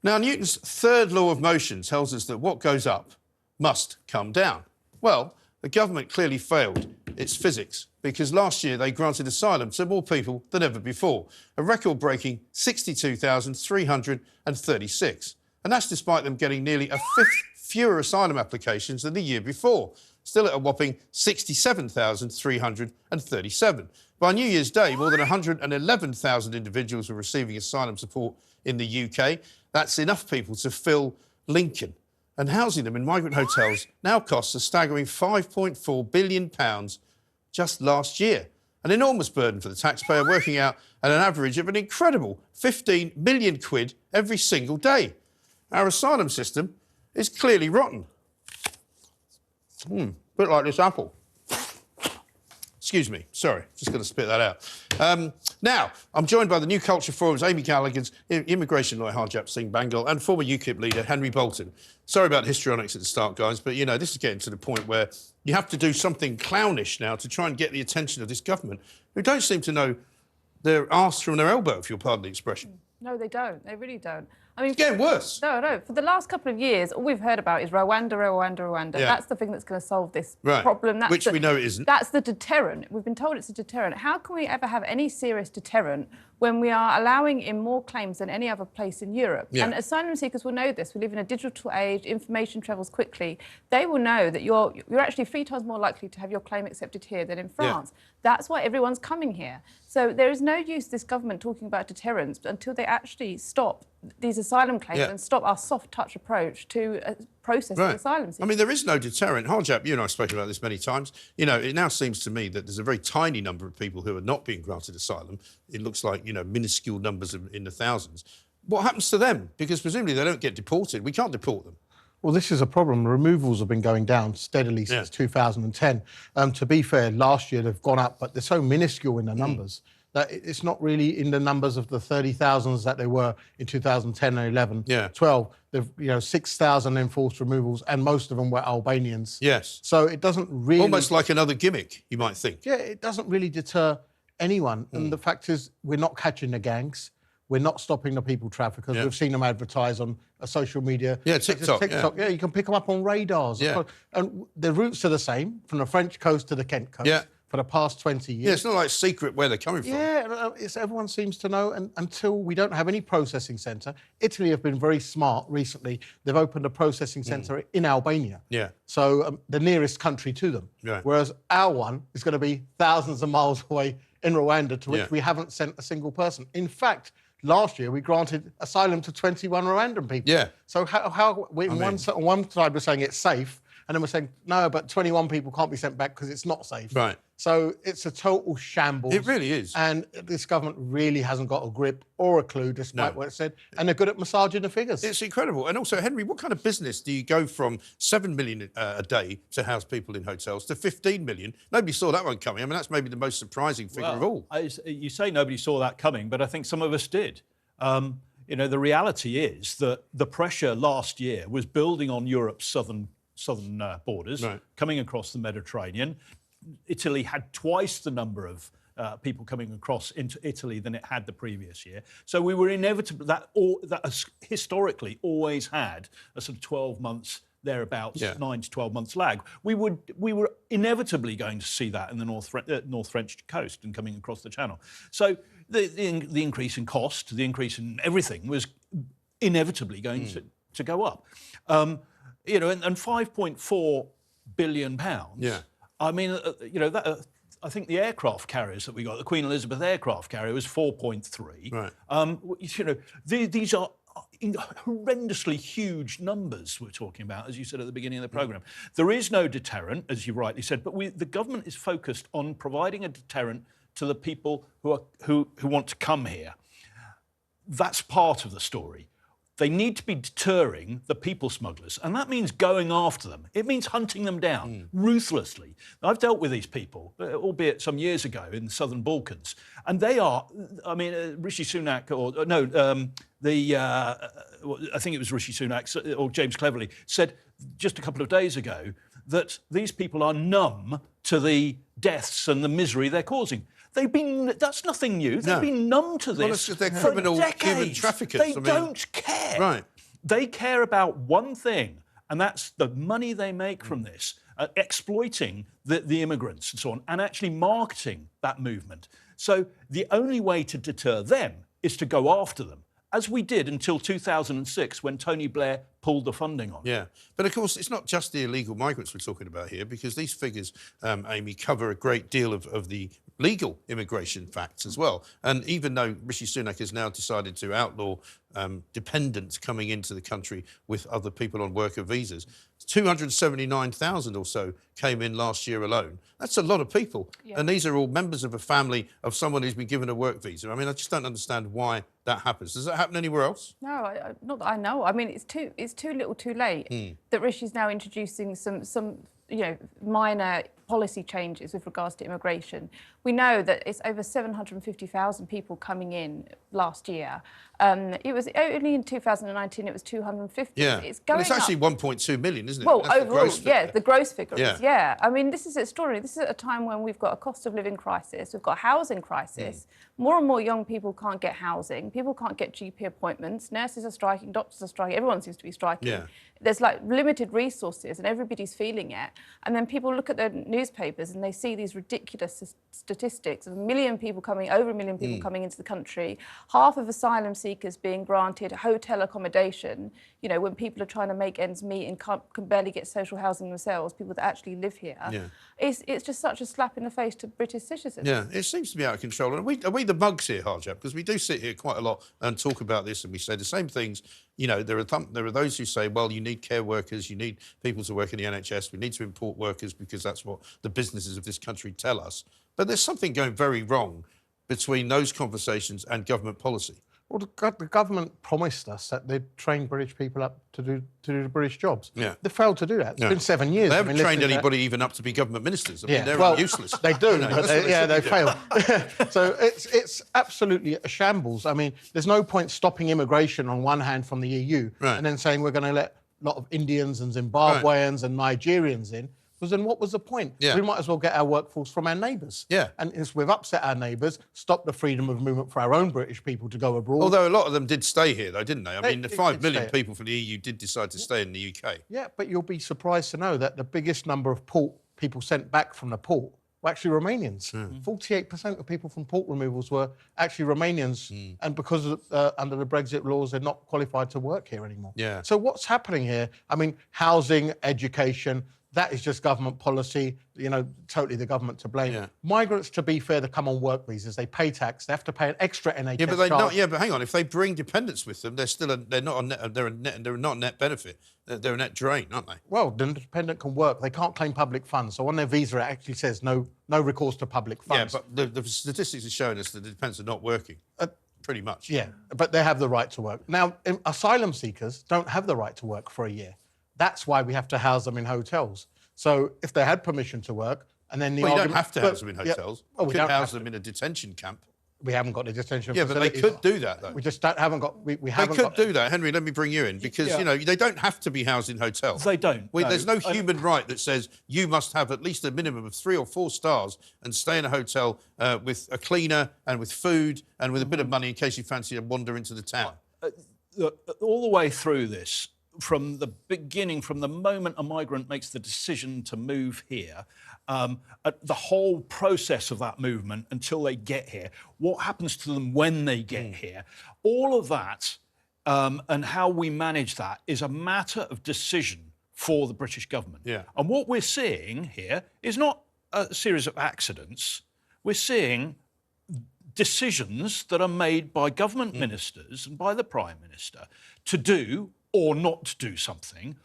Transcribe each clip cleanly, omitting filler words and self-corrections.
Now, Newton's third law of motion tells us that what goes up must come down. Well, the government clearly failed its physics because last year they granted asylum to more people than ever before, a record-breaking 62,336. And that's despite them getting nearly a fifth fewer asylum applications than the year before, still at a whopping 67,337. By New Year's Day, more than 111,000 individuals were receiving asylum support in the UK. That's enough people to fill Lincoln. And housing them in migrant hotels now costs a staggering £5.4 billion just last year. An enormous burden for the taxpayer, working out at an average of an incredible 15 million quid every single day. Our asylum system is clearly rotten. Bit like this apple. Excuse me, sorry, just going to spit that out. Now, I'm joined by the new Culture Forum's Amy Gallagher, immigration lawyer Harjap Singh Bhangal, and former UKIP leader Henry Bolton. Sorry about the histrionics at the start, guys, but, you know, this is getting to the point where you have to do something clownish now to try and get the attention of this government, who don't seem to know their arse from their elbow, if you'll pardon the expression. No, they don't. They really don't. I mean, it's getting worse. No. For the last couple of years, all we've heard about is Rwanda. Yeah. That's the thing that's going to solve this problem. That's Which we know it isn't. That's the deterrent. We've been told it's a deterrent. How can we ever have any serious deterrent when we are allowing in more claims than any other place in Europe? Yeah. And asylum seekers will know this. We live in a digital age. Information travels quickly. They will know that you're actually 3 times more likely to have your claim accepted here than in France. Yeah. That's why everyone's coming here. So there is no use this government talking about deterrence until they actually stop these asylum claims and stop our soft-touch approach to processing asylum seekers. I mean, there is no deterrent. Harjap, you and I have spoken about this many times. You know, it now seems to me that there's a very tiny number of people who are not being granted asylum. It looks like, you know, minuscule numbers in the thousands. What happens to them? Because presumably they don't get deported. We can't deport them. Well, this is a problem. Removals have been going down steadily since 2010. To be fair, last year they've gone up, but they're so minuscule in the numbers that it's not really in the numbers of the 30,000s that they were in 2010 and 11, 12. They've, 6,000 enforced removals, and most of them were Albanians. Yes. So it doesn't really... Almost like another gimmick, you might think. Yeah, it doesn't really deter anyone. And the fact is, we're not catching the gangs. We're not stopping the people traffickers. We've seen them advertise on social media. Yeah, TikTok. Yeah, you can pick them up on radars. Yeah. And the routes are the same, from the French coast to the Kent coast. Yeah. For the past 20 years. Yeah, it's not like secret where they're coming from. Yeah, everyone seems to know, and until we don't have any processing centre. Italy have been very smart recently. They've opened a processing centre in Albania. Yeah. So the nearest country to them. Yeah. Whereas our one is going to be thousands of miles away in Rwanda, to which we haven't sent a single person. In fact, last year we granted asylum to 21 Rwandan people. Yeah. So how on one side we're saying it's safe, and then we're saying, no, but 21 people can't be sent back because it's not safe. Right. So it's a total shambles. It really is. And this government really hasn't got a grip or a clue, despite what it said, and they're good at massaging the figures. It's incredible. And also, Henry, what kind of business do you go from 7 million a day to house people in hotels to 15 million? Nobody saw that one coming. I mean, that's maybe the most surprising figure of all. You say nobody saw that coming, but I think some of us did. The reality is that the pressure last year was building on Europe's southern borders, coming across the Mediterranean. Italy had twice the number of people coming across into Italy than it had the previous year. So we were inevitable, that has historically always had a sort of 12 months thereabouts, 9 to 12 months lag. We were inevitably going to see that in the North French coast and coming across the Channel. So the increase in cost, the increase in everything was inevitably going to go up. And £5.4 billion. Yeah. I mean, I think the aircraft carriers that we got, the Queen Elizabeth aircraft carrier, was 4.3. Right. These are horrendously huge numbers we're talking about, as you said at the beginning of the programme. There is no deterrent, as you rightly said, but the government is focused on providing a deterrent to the people who want to come here. That's part of the story. They need to be deterring the people smugglers, and that means going after them. It means hunting them down ruthlessly. I've dealt with these people, albeit some years ago, in the southern Balkans, and they are, Rishi Sunak, I think it was Rishi Sunak or James Cleverly, said just a couple of days ago that these people are numb to the deaths and the misery they're causing. That's nothing new. They've been numb to this they're criminal human traffickers. They don't care. Right. They care about one thing, and that's the money they make from this, exploiting the immigrants and so on, and actually marketing that movement. So the only way to deter them is to go after them, as we did until 2006 when Tony Blair pulled the funding on. Yeah, but of course it's not just the illegal migrants we're talking about here, because these figures, Amy, cover a great deal of the legal immigration facts as well. And even though Rishi Sunak has now decided to outlaw dependents coming into the country with other people on worker visas, 279,000 or so came in last year alone. That's a lot of people. Yeah. And these are all members of a family of someone who's been given a work visa. I mean, I just don't understand why that happens. Does that happen anywhere else? No, not that I know. I mean, it's too little too late that Rishi's now introducing some minor policy changes with regards to immigration. We know that it's over 750,000 people coming in last year. It was only in 2019, it was 250. Yeah, it's going it's actually 1.2 million, isn't it? Well, That's overall, the gross figure yeah. is, yeah. I mean, this is extraordinary. This is at a time when we've got a cost of living crisis, we've got a housing crisis. More and more young people can't get housing, people can't get GP appointments, nurses are striking, doctors are striking, everyone seems to be striking. Yeah. There's like limited resources and everybody's feeling it. And then people look at the newspapers and they see these ridiculous statistics of over a million people coming into the country, half of asylum seekers being granted hotel accommodation, you know, when people are trying to make ends meet and can barely get social housing themselves, people that actually live here. Yeah. It's just such a slap in the face to British citizens. Yeah, it seems to be out of control. And are we the mugs here, Harjap? Because we do sit here quite a lot and talk about this and we say the same things. You know, there are those who say, well, you need care workers, you need people to work in the NHS, we need to import workers because that's what the businesses of this country tell us. But there's something going very wrong between those conversations and government policy. Well, the government promised us that they'd train British people up to do the British jobs. Yeah. They failed to do that. It's been 7 years. They haven't trained anybody even up to be government ministers. I mean, they're useless. They do, but they failed. So it's absolutely a shambles. I mean, there's no point stopping immigration on one hand from the EU and then saying we're going to let a lot of Indians and Zimbabweans and Nigerians in. Because then what was the point? We might as well get our workforce from our neighbours. And as we've upset our neighbours, stopped the freedom of movement for our own British people to go abroad. Although a lot of them did stay here, though, didn't they? I mean, the 5 million people from the EU did decide to stay in the UK. Yeah, but you'll be surprised to know that the biggest number of people sent back from the port were actually Romanians. 48% of people from port removals were actually Romanians. And because of, under the Brexit laws, they're not qualified to work here anymore. So what's happening here? I mean, housing, education, that is just government policy, you know, totally the government to blame. Migrants, to be fair, they come on work visas, they pay tax, they have to pay an extra NHS charge. But hang on, if they bring dependents with them, they're not a net benefit. They're a net drain, aren't they? Well, the dependent can work. They can't claim public funds. So on their visa, it actually says no recourse to public funds. Yeah, but the statistics are showing us that the dependents are not working. Pretty much. Yeah, but they have the right to work. Now, asylum seekers don't have the right to work for a year. That's why we have to house them in hotels. So if they had permission to work, and then you don't have to house them in hotels. We could house them in a detention camp. We haven't got a detention facility. But they could do that, though. We just haven't got... We haven't They could do that. Henry, let me bring you in, because, you know, they don't have to be housed in hotels. They don't. There's no human right that says you must have at least a minimum of 3 or 4 stars and stay in a hotel with a cleaner and with food and with a bit of money in case you fancy to wander into the town. All the way through this, from the beginning, from the moment a migrant makes the decision to move here, the whole process of that movement until they get here, what happens to them when they get here, all of that and how we manage that is a matter of decision for the British government. And what we're seeing here is not a series of accidents. We're seeing decisions that are made by government ministers and by the Prime Minister to do or not to do something,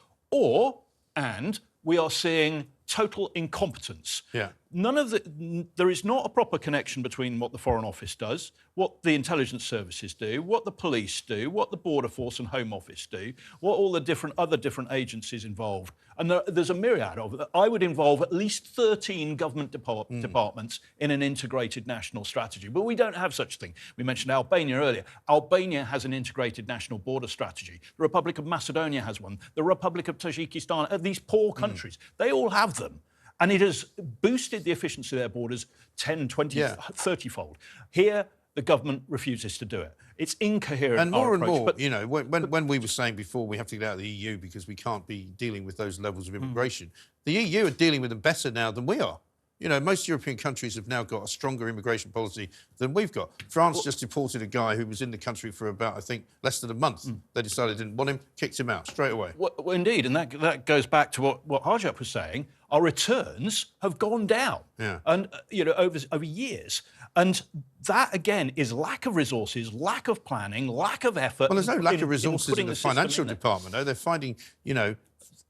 and we are seeing total incompetence. There is not a proper connection between what the Foreign Office does, what the intelligence services do, what the police do, what the Border Force and Home Office do, what all the other different agencies involved. And there's a myriad of it. I would involve at least 13 government departments in an integrated national strategy. But we don't have such a thing. We mentioned Albania earlier. Albania has an integrated national border strategy. The Republic of Macedonia has one. The Republic of Tajikistan, these poor countries, they all have them. And it has boosted the efficiency of their borders 10, 20, 30-fold. Here, the government refuses to do it. It's incoherent. And more approach, and more, but, you know, when we were saying before we have to get out of the EU because we can't be dealing with those levels of immigration, the EU are dealing with them better now than we are. You know, most European countries have now got a stronger immigration policy than we've got. France just deported a guy who was in the country for about, I think, less than a month. They decided they didn't want him, kicked him out straight away. Well, indeed, and that goes back to what Harjap was saying. Our returns have gone down, and you know, over years. And that, again, is lack of resources, lack of planning, lack of effort. Well, there's no lack of resources in the financial department, though. They're finding, you know,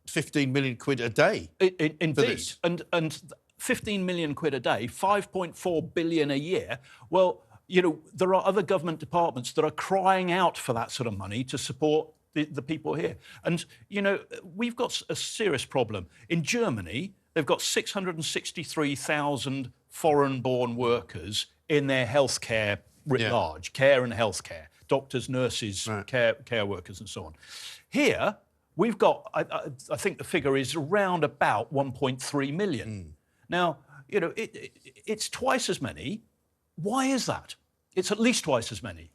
15 million quid a day. Indeed. And 15 million quid a day, 5.4 billion a year. Well, you know, there are other government departments that are crying out for that sort of money to support the people here. And, you know, we've got a serious problem. In Germany, they've got 663,000 foreign-born workers in their healthcare writ large, care and healthcare, doctors, nurses, care workers and so on. Here, we've got, I think the figure is around about 1.3 million. Now, you know, it's twice as many. Why is that? It's at least twice as many,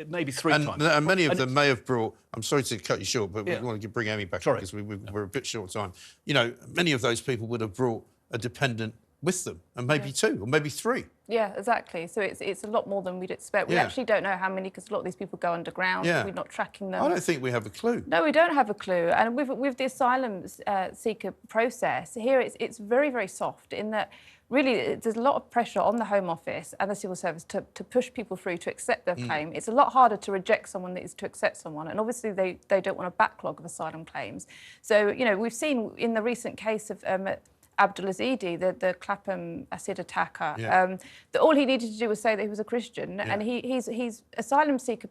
maybe three times. And many of them may have brought, I'm sorry to cut you short, but we want to bring Amy back because we're a bit short of time. You know, many of those people would have brought a dependent with them, and maybe two or maybe three. Yeah, exactly. So it's a lot more than we'd expect. We actually don't know how many, because a lot of these people go underground. We're not tracking them. I don't think we have a clue. No, we don't have a clue. And with the asylum seeker process here, it's very, very soft in that really there's a lot of pressure on the Home Office and the Civil Service to push people through to accept their claim. It's a lot harder to reject someone than it is to accept someone. And obviously they don't want a backlog of asylum claims. So, you know, we've seen in the recent case of Abdul Azidi, the Clapham acid attacker, that all he needed to do was say that he was a Christian, and his asylum seeker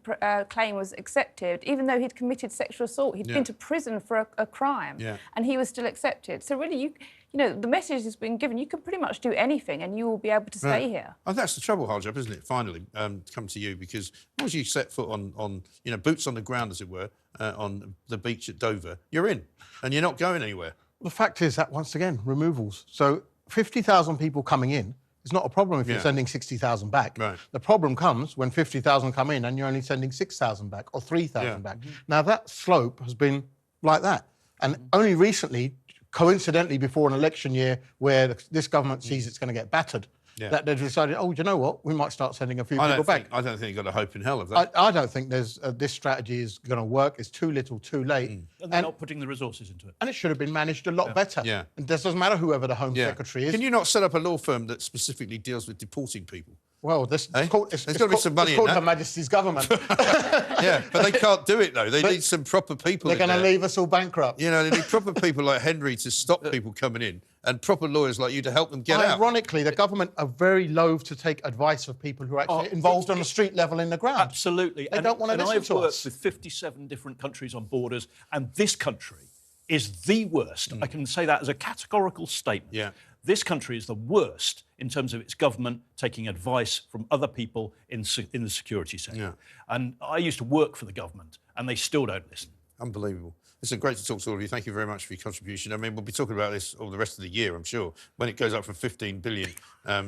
claim was accepted, even though he'd committed sexual assault. He'd been to prison for a crime, and he was still accepted. So really, you know, the message has been given. You can pretty much do anything, and you will be able to stay here. Oh, that's the trouble, Harjap, isn't it? Finally, come to you, because once you set foot on you know, boots on the ground, as it were, on the beach at Dover, you're in, and you're not going anywhere. The fact is that, once again, removals. So 50,000 people coming in is not a problem if you're sending 60,000 back. The problem comes when 50,000 come in and you're only sending 6,000 back or 3,000 back. Now, that slope has been like that. And only recently, coincidentally before an election year where this government sees it's going to get battered, that they've decided, oh, do you know what? We might start sending a few people back. I don't think you've got a hope in hell of that. I don't think there's this strategy is going to work. It's too little, too late. And they're not putting the resources into it. And it should have been managed a lot better. And this doesn't matter whoever the Home Secretary is. Can you not set up a law firm that specifically deals with deporting people? Well, there's got to be some money in that. It's called Her Her Majesty's government. But they can't do it, though. They need some proper people. They're going to leave us all bankrupt. You know, they need proper people like Henry to stop people coming in, and proper lawyers like you to help them get out. Ironically, the government are very loath to take advice of people who are actually involved on the street level in the ground. Absolutely. They don't want to listen to us. I've worked with 57 different countries on borders, and this country is the worst. I can say that as a categorical statement. This country is the worst in terms of its government taking advice from other people in the security sector. And I used to work for the government, and they still don't listen. Unbelievable. Listen, great to talk to all of you. Thank you very much for your contribution. I mean, we'll be talking about this all the rest of the year, I'm sure, when it goes up from 15 billion,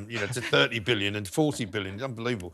you know, to 30 billion and 40 billion. Unbelievable.